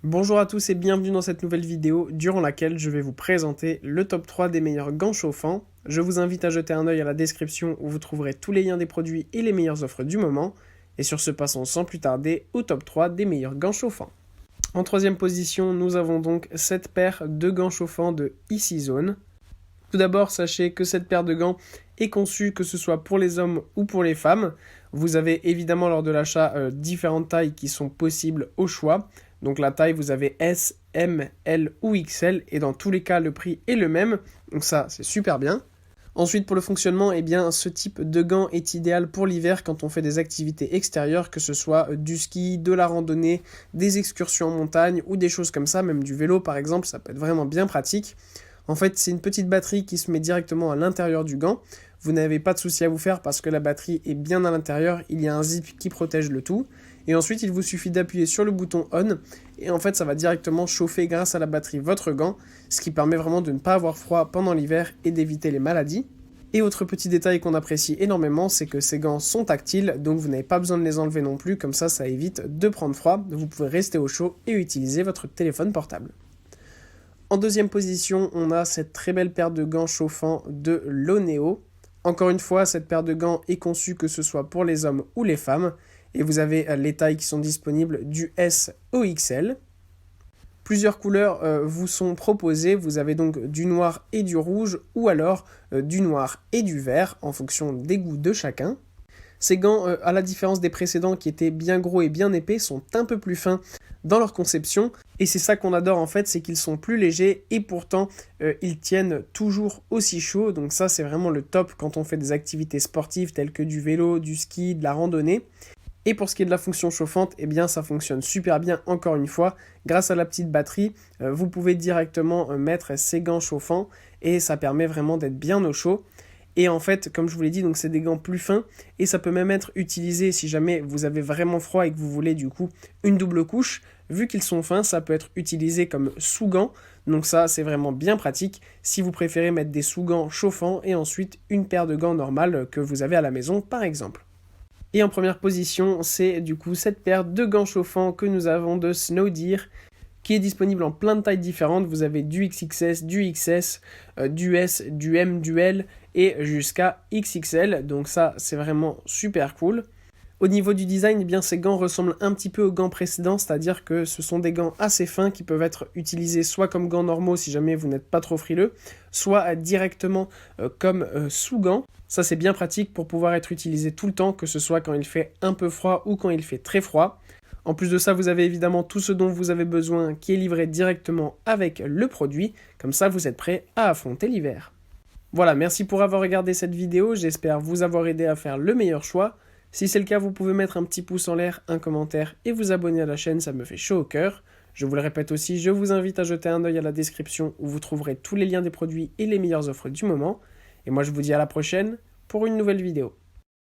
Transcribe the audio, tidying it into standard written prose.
Bonjour à tous et bienvenue dans cette nouvelle vidéo durant laquelle je vais vous présenter le top 3 des meilleurs gants chauffants. Je vous invite à jeter un œil à la description où vous trouverez tous les liens des produits et les meilleures offres du moment. Et sur ce, passons sans plus tarder au top 3 des meilleurs gants chauffants. En troisième position, nous avons donc cette paire de gants chauffants de EasyZone. Tout d'abord, sachez que cette paire de gants est conçue que ce soit pour les hommes ou pour les femmes. Vous avez évidemment lors de l'achat différentes tailles qui sont possibles au choix. Donc la taille, vous avez S, M, L ou XL et dans tous les cas, le prix est le même. Donc ça, c'est super bien. Ensuite, pour le fonctionnement, eh bien, ce type de gants est idéal pour l'hiver quand on fait des activités extérieures, que ce soit du ski, de la randonnée, des excursions en montagne ou des choses comme ça, même du vélo par exemple, ça peut être vraiment bien pratique. En fait, c'est une petite batterie qui se met directement à l'intérieur du gant. Vous n'avez pas de souci à vous faire parce que la batterie est bien à l'intérieur, il y a un zip qui protège le tout. Et ensuite, il vous suffit d'appuyer sur le bouton on et en fait, ça va directement chauffer grâce à la batterie votre gant, ce qui permet vraiment de ne pas avoir froid pendant l'hiver et d'éviter les maladies. Et autre petit détail qu'on apprécie énormément, c'est que ces gants sont tactiles, donc vous n'avez pas besoin de les enlever non plus, comme ça évite de prendre froid. Vous pouvez rester au chaud et utiliser votre téléphone portable. En deuxième position, on a cette très belle paire de gants chauffants de Loneo. Encore une fois, cette paire de gants est conçue que ce soit pour les hommes ou les femmes. Et vous avez les tailles qui sont disponibles du S au XL. Plusieurs couleurs vous sont proposées. Vous avez donc du noir et du rouge ou alors du noir et du vert en fonction des goûts de chacun. Ces gants, à la différence des précédents qui étaient bien gros et bien épais, sont un peu plus fins dans leur conception. Et c'est ça qu'on adore en fait, c'est qu'ils sont plus légers et pourtant ils tiennent toujours aussi chaud. Donc ça c'est vraiment le top quand on fait des activités sportives telles que du vélo, du ski, de la randonnée. Et pour ce qui est de la fonction chauffante, eh bien ça fonctionne super bien encore une fois. Grâce à la petite batterie, vous pouvez directement mettre ces gants chauffants et ça permet vraiment d'être bien au chaud. Et en fait, comme je vous l'ai dit, donc c'est des gants plus fins et ça peut même être utilisé si jamais vous avez vraiment froid et que vous voulez du coup une double couche. Vu qu'ils sont fins, ça peut être utilisé comme sous-gants. Donc ça, c'est vraiment bien pratique si vous préférez mettre des sous-gants chauffants et ensuite une paire de gants normales que vous avez à la maison par exemple. Et en première position, c'est du coup cette paire de gants chauffants que nous avons de Snowdeer, qui est disponible en plein de tailles différentes. Vous avez du XXS, du XS, du S, du M, du L et jusqu'à XXL. Donc ça, c'est vraiment super cool. Au niveau du design, eh bien, ces gants ressemblent un petit peu aux gants précédents, c'est-à-dire que ce sont des gants assez fins qui peuvent être utilisés soit comme gants normaux si jamais vous n'êtes pas trop frileux, soit directement comme sous-gants. Ça c'est bien pratique pour pouvoir être utilisé tout le temps, que ce soit quand il fait un peu froid ou quand il fait très froid. En plus de ça, vous avez évidemment tout ce dont vous avez besoin qui est livré directement avec le produit, comme ça vous êtes prêt à affronter l'hiver. Voilà, merci pour avoir regardé cette vidéo, j'espère vous avoir aidé à faire le meilleur choix. Si c'est le cas, vous pouvez mettre un petit pouce en l'air, un commentaire et vous abonner à la chaîne, ça me fait chaud au cœur. Je vous le répète aussi, je vous invite à jeter un œil à la description où vous trouverez tous les liens des produits et les meilleures offres du moment. Et moi je vous dis à la prochaine pour une nouvelle vidéo.